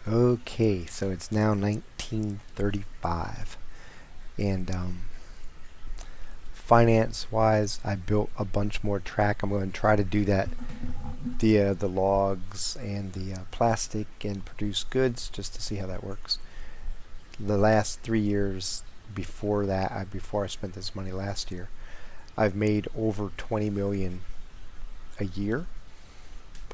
Okay, so it's now 1935, and finance-wise, I built a bunch more track. I'm going to try to do that the logs and the plastic and produce goods just to see how that works. The last 3 years before that, before I spent this money last year, I've made over 20 million a year.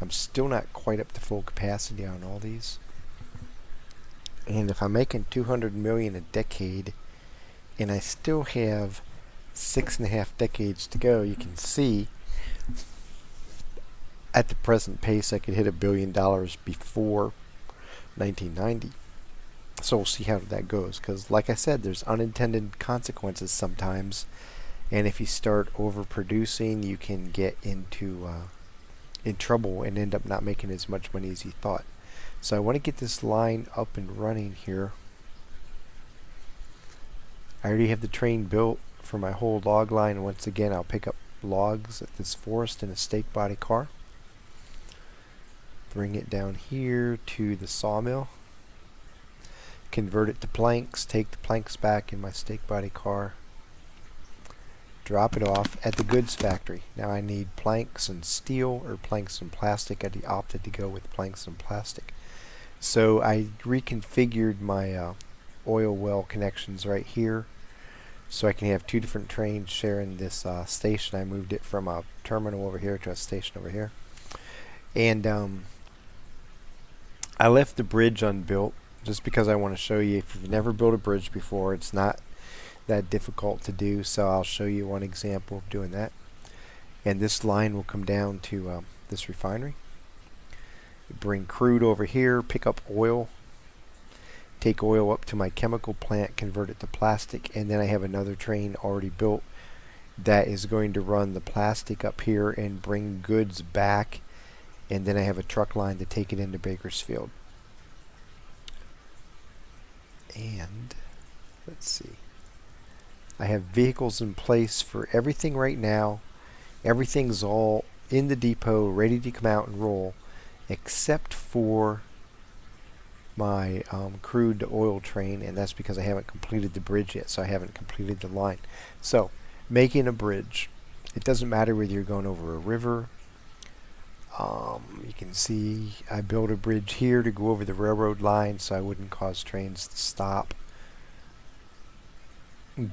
I'm still not quite up to full capacity on all these. And if I'm making 200 million a decade, and I still have 6.5 decades to go, you can see at the present pace I could hit $1 billion before 1990. So we'll see how that goes, because like I said, there's unintended consequences sometimes, and if you start overproducing, you can get into in trouble and end up not making as much money as you thought. So I want to get this line up and running here. I already have the train built for my whole log line. Once again, I'll pick up logs at this forest in a stake body car. Bring it down here to the sawmill. Convert it to planks. Take the planks back in my stake body car. Drop it off at the goods factory. Now I need planks and steel or planks and plastic. I opted to go with planks and plastic. So I reconfigured my oil well connections right here, so I can have two different trains sharing this station. I moved it from a terminal over here to a station over here. And I left the bridge unbuilt just because I want to show you, if you've never built a bridge before, it's not that difficult to do. So I'll show you one example of doing that. And this line will come down to this refinery. Bring crude over here, pick up oil, take oil up to my chemical plant, convert it to plastic, and then I have another train already built that is going to run the plastic up here and bring goods back, and then I have a truck line to take it into Bakersfield. And let's see, I have vehicles in place for everything right now. Everything's all in the depot ready to come out and roll, except for my crude to oil train, and that's because I haven't completed the bridge yet, so I haven't completed the line. So making a bridge, it doesn't matter whether you're going over a river. You can see I built a bridge here to go over the railroad line so I wouldn't cause trains to stop.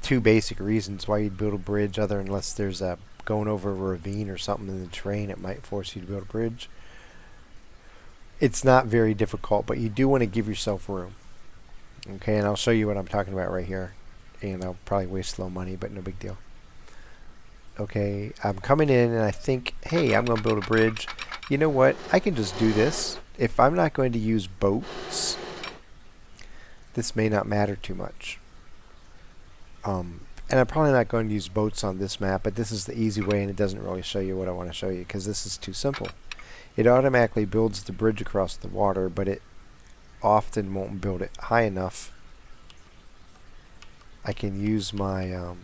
Two basic reasons why you'd build a bridge, other unless there's a going over a ravine or something in the terrain, it might force you to build a bridge. It's not very difficult, but you do want to give yourself room. Okay, and I'll show you what I'm talking about right here. And I'll probably waste a little money, but no big deal. Okay, I'm coming in and I think, hey, I'm going to build a bridge. You know what? I can just do this. If I'm not going to use boats, this may not matter too much. And I'm probably not going to use boats on this map, but this is the easy way, and it doesn't really show you what I want to show you because this is too simple. It automatically builds the bridge across the water, but it often won't build it high enough. I can use my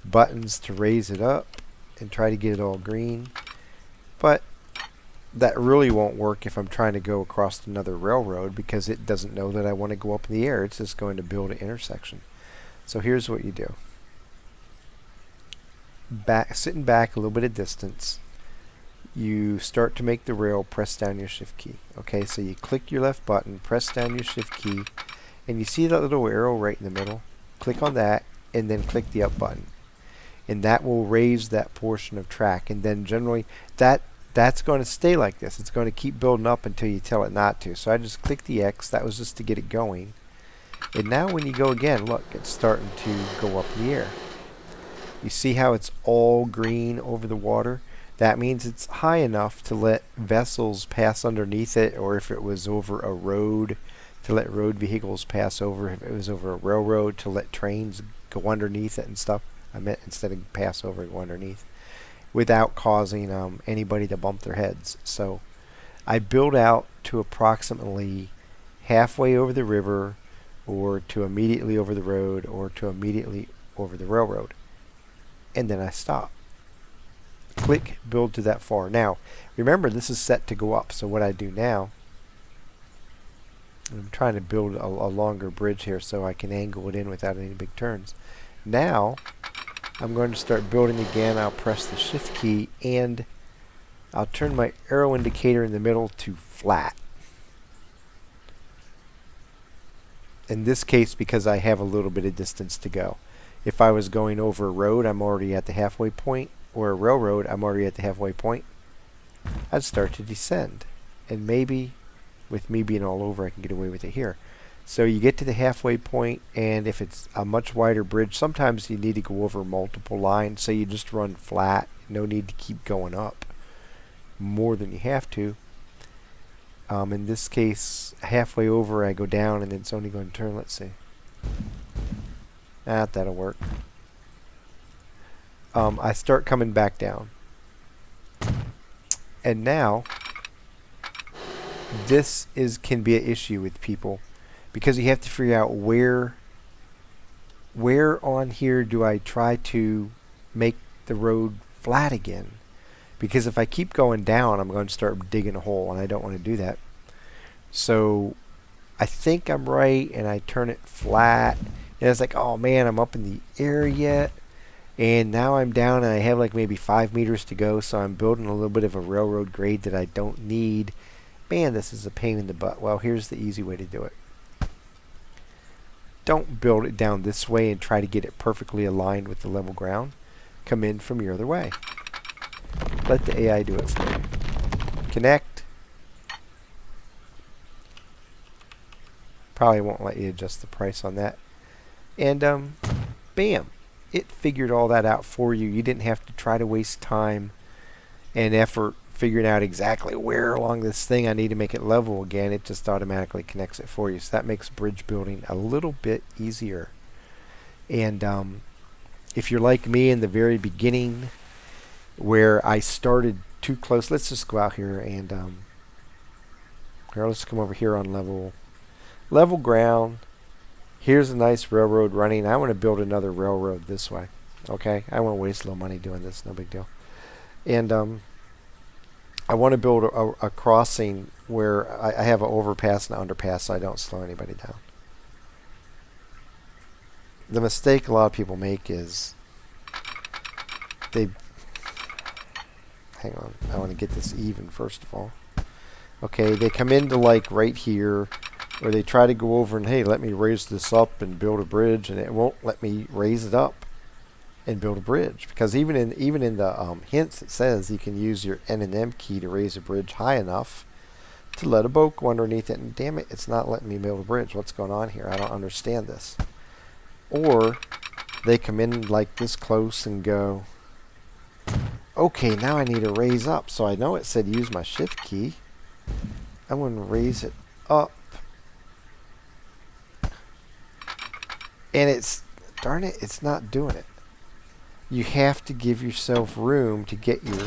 buttons to raise it up and try to get it all green, but that really won't work if I'm trying to go across another railroad because it doesn't know that I want to go up in the air. It's just going to build an intersection. So here's what you do. Sitting back a little bit of distance, you start to make the rail, press down your shift key. Okay, so you click your left button, press down your shift key, and you see that little arrow right in the middle? Click on that and then click the up button. And that will raise that portion of track, and then generally that's going to stay like this. It's going to keep building up until you tell it not to. So I just click the X. That was just to get it going. And now when you go again, look, it's starting to go up in the air. You see how it's all green over the water? That means it's high enough to let vessels pass underneath it, or if it was over a road, to let road vehicles pass over. If it was over a railroad, to let trains go underneath it and stuff. I meant instead of pass over, go underneath, without causing anybody to bump their heads. So I build out to approximately halfway over the river, or to immediately over the road, or to immediately over the railroad. And then I stop. Click build to that far. Now, remember this is set to go up, so what I do now I'm trying to build a longer bridge here so I can angle it in without any big turns. Now, I'm going to start building again. I'll press the shift key and I'll turn my arrow indicator in the middle to flat. In this case, because I have a little bit of distance to go. If I was going over a road, I'm already at the halfway point, or a railroad, I'm already at the halfway point. I'd start to descend. And maybe, with me being all over, I can get away with it here. So you get to the halfway point, and if it's a much wider bridge, sometimes you need to go over multiple lines, so you just run flat. No need to keep going up more than you have to. In this case, halfway over, I go down, and it's only going to turn. Let's see. That'll work. I start coming back down. And now, this can be an issue with people, because you have to figure out where on here do I try to make the road flat again. Because if I keep going down, I'm going to start digging a hole, and I don't want to do that. So I think I'm right, and I turn it flat, and it's like, oh man, I'm up in the air yet, and now I'm down, and I have like maybe 5 meters to go, so I'm building a little bit of a railroad grade that I don't need. Man, this is a pain in the butt. Well, here's the easy way to do it. Don't build it down this way and try to get it perfectly aligned with the level ground. Come in from your other way. Let the AI do it for you. Connect. Probably won't let you adjust the price on that. And bam, it figured all that out for you. You didn't have to try to waste time and effort figuring out exactly where along this thing I need to make it level again. It just automatically connects it for you. So that makes bridge building a little bit easier. And if you're like me in the very beginning, where I started too close, let's just go out here and here, let's come over here on level ground. Here's a nice railroad running. I want to build another railroad this way. Okay, I won't waste a little money doing this, no big deal. And I want to build a crossing where I have an overpass and an underpass so I don't slow anybody down. The mistake a lot of people make is hang on, I want to get this even first of all. Okay, they come into like right here, or they try to go over and, hey, let me raise this up and build a bridge, and it won't let me raise it up and build a bridge, because even in the hints it says you can use your N and M key to raise a bridge high enough to let a boat go underneath it, and damn it, it's not letting me build a bridge. What's going on here? I don't understand this. Or they come in like this close and go, okay, now I need to raise up. So I know it said use my shift key. I'm going to raise it up. And it's, darn it, it's not doing it. You have to give yourself room to get your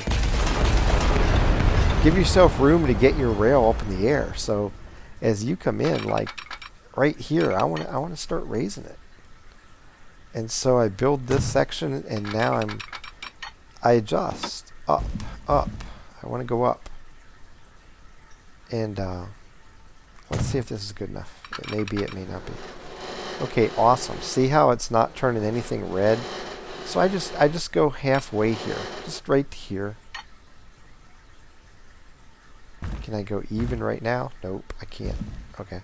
rail up in the air. So as you come in, like right here, I want to start raising it. And so I build this section, and now I adjust up. I want to go up. And let's see if this is good enough. It may be, it may not be. Okay, awesome. See how it's not turning anything red? So I just go halfway here, just right here. Can I go even right now? Nope, I can't. Okay.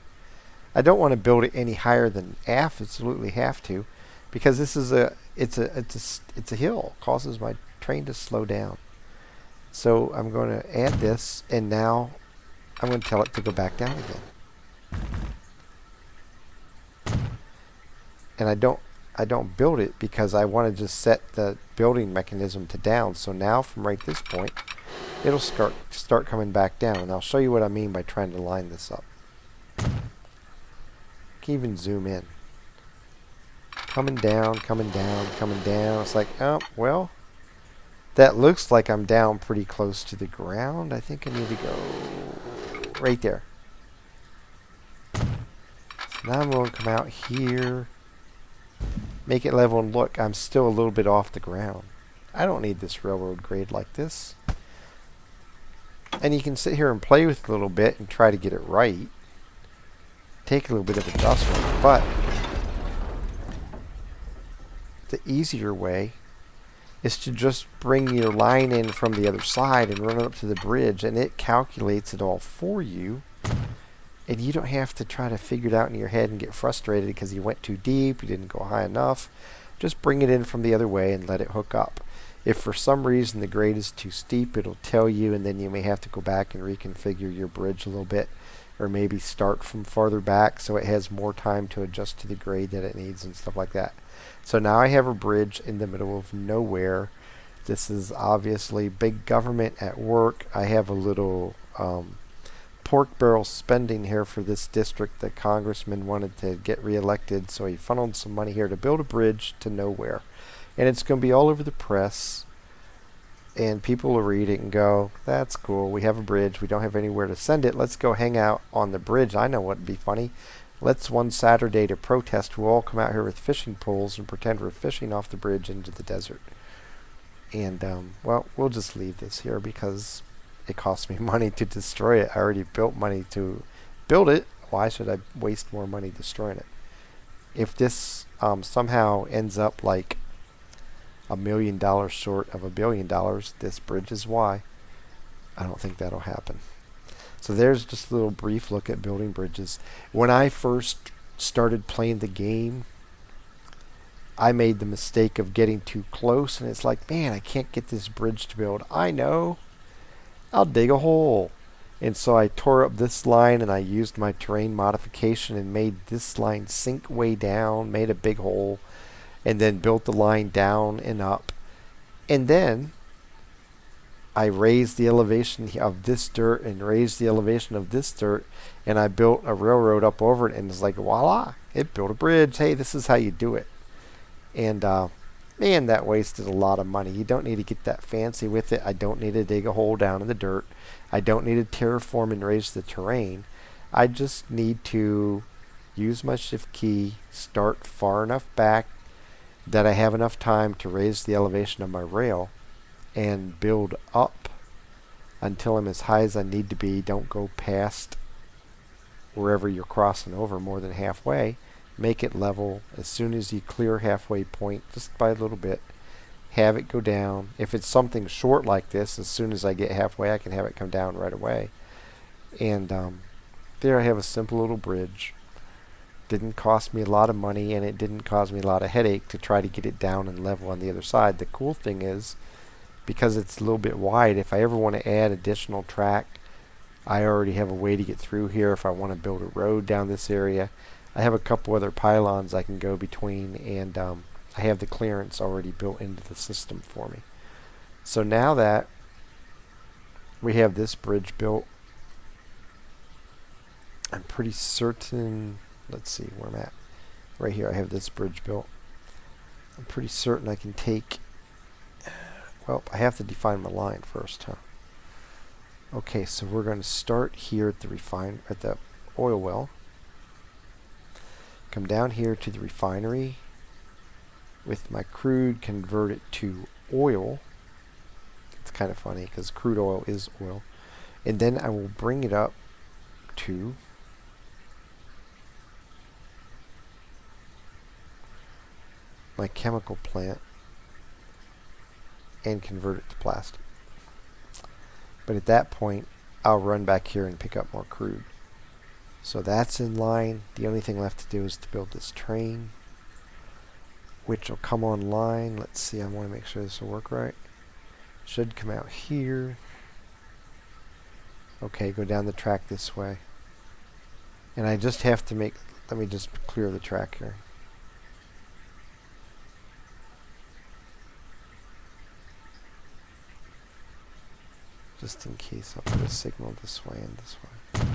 I don't want to build it any higher than absolutely have to, because this is it's a hill. It causes my train to slow down. So I'm going to add this, and now I'm going to tell it to go back down again. And I don't build it because I want to just set the building mechanism to down. So now from right this point, it'll start coming back down. And I'll show you what I mean by trying to line this up. I can even zoom in. Coming down, coming down, coming down. It's like, oh, well, that looks like I'm down pretty close to the ground. I think I need to go right there. So now I'm going to come out here, make it level, and look, I'm still a little bit off the ground. I don't need this railroad grade like this. And you can sit here and play with it a little bit and try to get it right. take a little bit of adjustment, but the easier way is to just bring your line in from the other side and run it up to the bridge, and it calculates it all for you, and you don't have to try to figure it out in your head and get frustrated because you went too deep, you didn't go high enough. Just bring it in from the other way and let it hook up. If for some reason the grade is too steep, it'll tell you, and then you may have to go back and reconfigure your bridge a little bit, or maybe start from farther back so it has more time to adjust to the grade that it needs and stuff like that. So now I have a bridge in the middle of nowhere. This is obviously big government at work. I have a little pork barrel spending here for this district. The congressman wanted to get reelected, so he funneled some money here to build a bridge to nowhere. And it's going to be all over the press, and people will read it and go, that's cool, we have a bridge, we don't have anywhere to send it, let's go hang out on the bridge. I know what would be funny. Let's one Saturday to protest, we'll all come out here with fishing poles and pretend we're fishing off the bridge into the desert. And, well, we'll just leave this here because it cost me money to destroy it. I already built money to build it. Why should I waste more money destroying it? If this somehow ends up like $1 million short of $1 billion, this bridge is why. I don't think that'll happen. So there's just a little brief look at building bridges. When I first started playing the game, I made the mistake of getting too close, and it's like, man, I can't get this bridge to build. I know. I'll dig a hole. And so I tore up this line, and I used my terrain modification and made this line sink way down, made a big hole, and then built the line down and up. And then I raised the elevation of this dirt and raised the elevation of this dirt, and I built a railroad up over it, and it's like, voila, it built a bridge. Hey, this is how you do it. And man, that wasted a lot of money. You don't need to get that fancy with it. I don't need to dig a hole down in the dirt. I don't need to terraform and raise the terrain. I just need to use my shift key, start far enough back that I have enough time to raise the elevation of my rail, and build up until I'm as high as I need to be. Don't go past wherever you're crossing over more than halfway. Make it level as soon as you clear halfway point, just by a little bit. Have it go down. If it's something short like this, as soon as I get halfway, I can have it come down right away. And there I have a simple little bridge. Didn't cost me a lot of money, and it didn't cause me a lot of headache to try to get it down and level on the other side. The cool thing is, because it's a little bit wide, if I ever want to add additional track, I already have a way to get through here. If I want to build a road down this area, I have a couple other pylons I can go between, and I have the clearance already built into the system for me. So now that we have this bridge built, I'm pretty certain, let's see where I'm at. Right here, I have this bridge built. I'm pretty certain I can take, well, I have to define my line first, huh? Okay, so we're going to start here at the oil well. Come down here to the refinery with my crude, convert it to oil. It's kind of funny because crude oil is oil. And then I will bring it up to my chemical plant and convert it to plastic. But at that point, I'll run back here and pick up more crude. So that's in line. The only thing left to do is to build this train, which will come online. Let's see, I want to make sure this will work right. Should come out here. Okay, go down the track this way. And I just have to make, let me just clear the track here. Just in case, I'll put a signal this way and this way.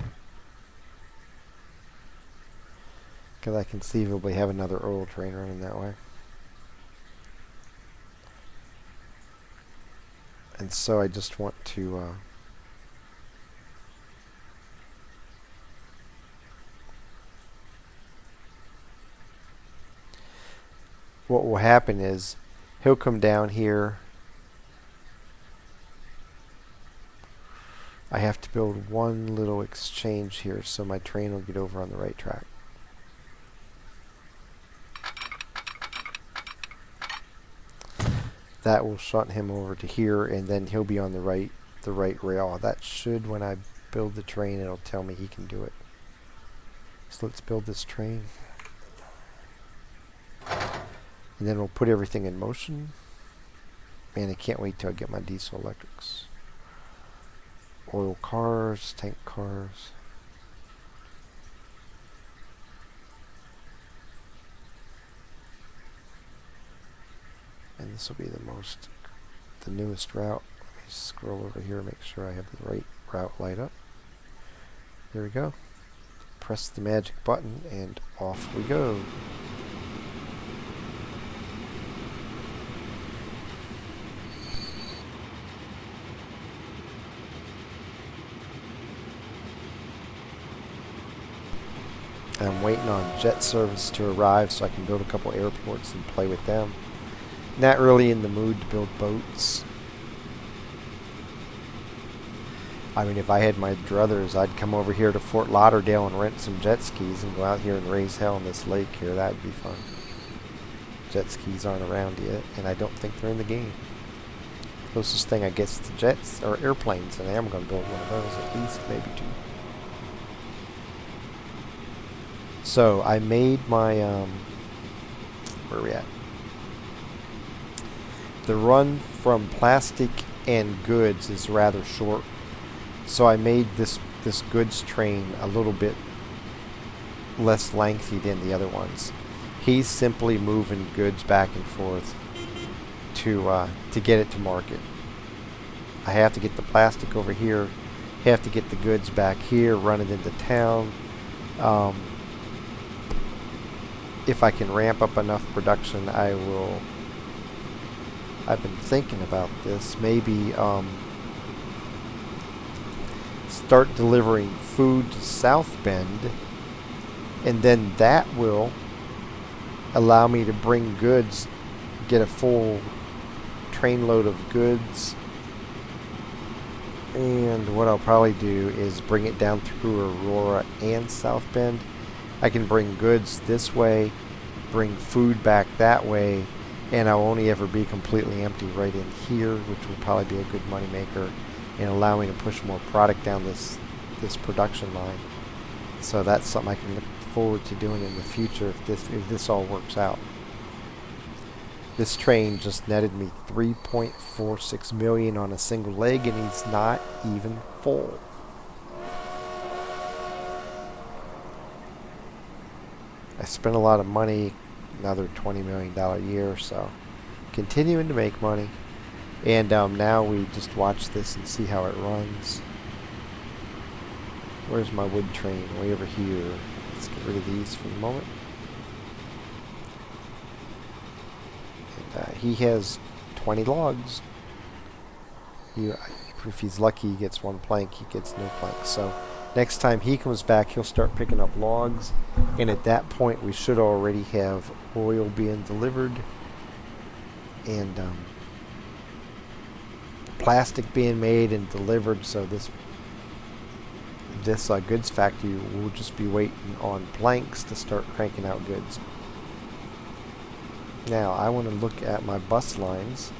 Because I conceivably have another oil train running that way. And so I just want to what will happen is he'll come down here. I have to build one little exchange here so my train will get over on the right track. That will shunt him over to here, and then he'll be on the right rail. That should, when I build the train, it'll tell me he can do it. So let's build this train. And then we'll put everything in motion. Man, I can't wait till I get my diesel electrics. Oil cars, tank cars. And this will be the newest route. Let me scroll over here and make sure I have the right route light up. There we go. Press the magic button and off we go. I'm waiting on jet service to arrive so I can build a couple airports and play with them. Not really in the mood to build boats. I mean, if I had my druthers, I'd come over here to Fort Lauderdale and rent some jet skis and go out here and raise hell in this lake here. That'd be fun. Jet skis aren't around yet, and I don't think they're in the game. Closest thing I guess to jets or airplanes, and I am going to build one of those at least, maybe two. So I made my where are we at? The run from plastic and goods is rather short, so I made this goods train a little bit less lengthy than the other ones. He's simply moving goods back and forth to get it to market. I have to get the plastic over here, have to get the goods back here, run it into town. If I can ramp up enough production, I will. I've been thinking about this. Maybe start delivering food to South Bend, and then that will allow me to bring goods, get a full train load of goods. And what I'll probably do is bring it down through Aurora and South Bend. I can bring goods this way, bring food back that way, and I'll only ever be completely empty right in here, which will probably be a good money maker and allow me to push more product down this production line. So that's something I can look forward to doing in the future if this all works out. This train just netted me $3.46 million on a single leg, and he's not even full. I spent a lot of money, another $20 million a year, so continuing to make money. And now we just watch this and see how it runs. Where's my wood train? Way over here. Let's get rid of these for the moment. And, he has 20 logs. If he's lucky, he gets one plank. He gets no planks. So next time he comes back, he'll start picking up logs, and at that point we should already have oil being delivered and plastic being made and delivered. So this goods factory will just be waiting on planks to start cranking out goods. Now I want to look at my bus lines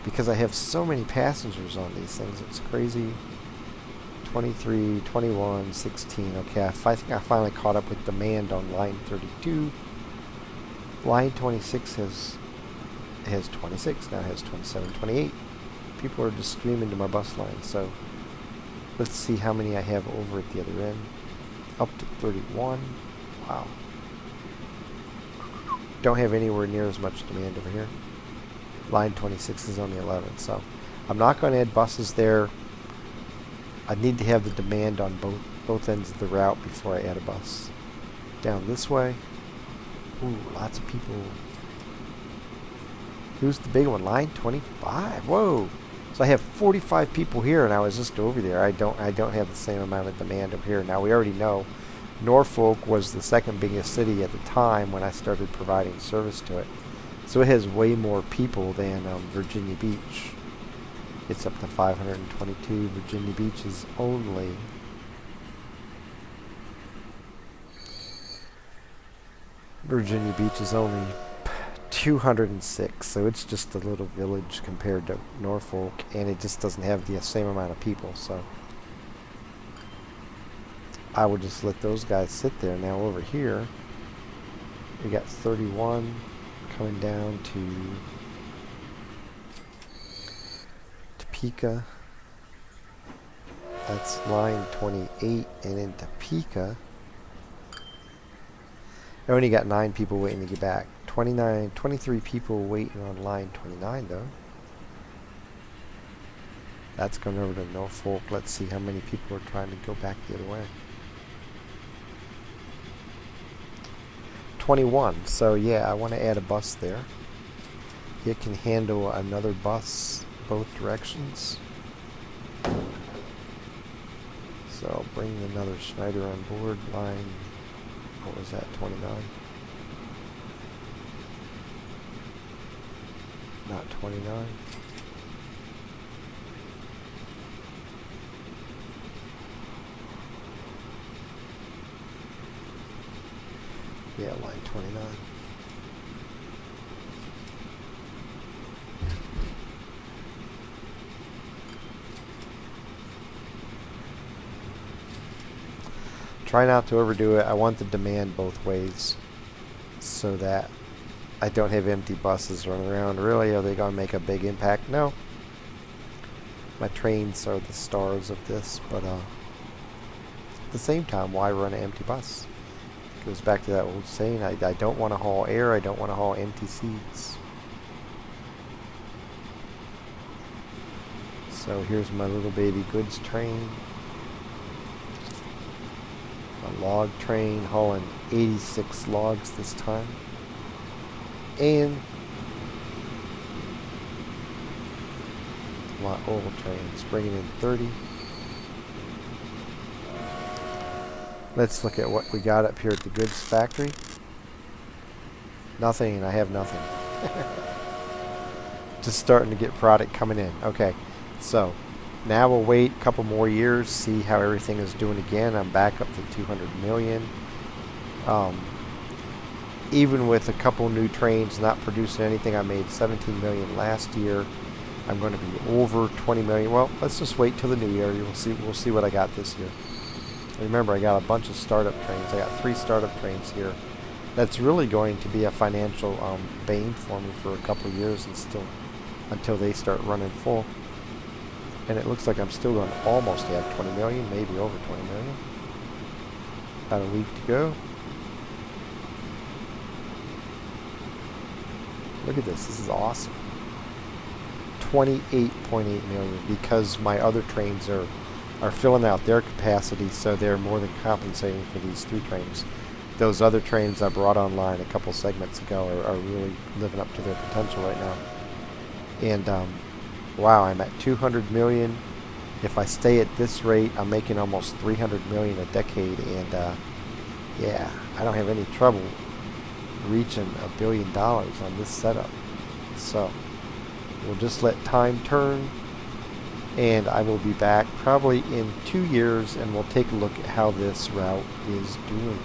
because I have so many passengers on these things. It's crazy. 23, 21, 16. Okay, I think I finally caught up with demand on line 32. Line 26 has 26. Now it has 27, 28. People are just streaming to my bus line. So let's see how many I have over at the other end. Up to 31. Wow. Don't have anywhere near as much demand over here. Line 26 is only 11. So I'm not going to add buses there. I need to have the demand on both ends of the route before I add a bus. Down this way. Ooh, lots of people. Who's the big one? Line 25. Whoa. So I have 45 people here, and I was just over there. I don't have the same amount of demand over here. Now we already know Norfolk was the second biggest city at the time when I started providing service to it. So it has way more people than Virginia Beach. It's up to 522. Virginia Beach is only 206, so it's just a little village compared to Norfolk, and it just doesn't have the same amount of people, so I would just let those guys sit there. Now over here, we got 31 coming down to Topeka. That's line 28, and in Topeka, I only got 9 people waiting to get back. 23 people waiting on line 29 though. That's going over to Norfolk. Let's see how many people are trying to go back the other way. 21. So yeah, I want to add a bus there. It can handle another bus both directions. So I'll bring another Schneider on board. Line, what was that, 29? Not 29. Yeah, line 29. Try not to overdo it. I want the demand both ways so that I don't have empty buses running around. Really, are they going to make a big impact? No. My trains are the stars of this, but at the same time, why run an empty bus? It goes back to that old saying, I don't want to haul air, I don't want to haul empty seats. So here's my little baby goods train. A log train hauling 86 logs this time. And my oil trains bringing in 30. Let's look at what we got up here at the goods factory. Nothing, I have nothing. Just starting to get product coming in. Okay, so now we'll wait a couple more years, see how everything is doing again. I'm back up to 200 million. Even with a couple new trains not producing anything, I made 17 million last year. I'm going to be over 20 million. Well, let's just wait till the new year. We'll see what I got this year. Remember, I got a bunch of startup trains. I got 3 startup trains here. That's really going to be a financial bane for me for a couple of years and still until they start running full. And it looks like I'm still going to almost have 20 million, maybe over 20 million. About a week to go. Look at this. This is awesome. 28.8 million because my other trains are filling out their capacity, so they're more than compensating for these 3 trains. Those other trains I brought online a couple segments ago are really living up to their potential right now. And wow, I'm at 200 million. If I stay at this rate, I'm making almost 300 million a decade, and yeah, I don't have any trouble reaching $1 billion on this setup. So we'll just let time turn, and I will be back probably in 2 years, and we'll take a look at how this route is doing.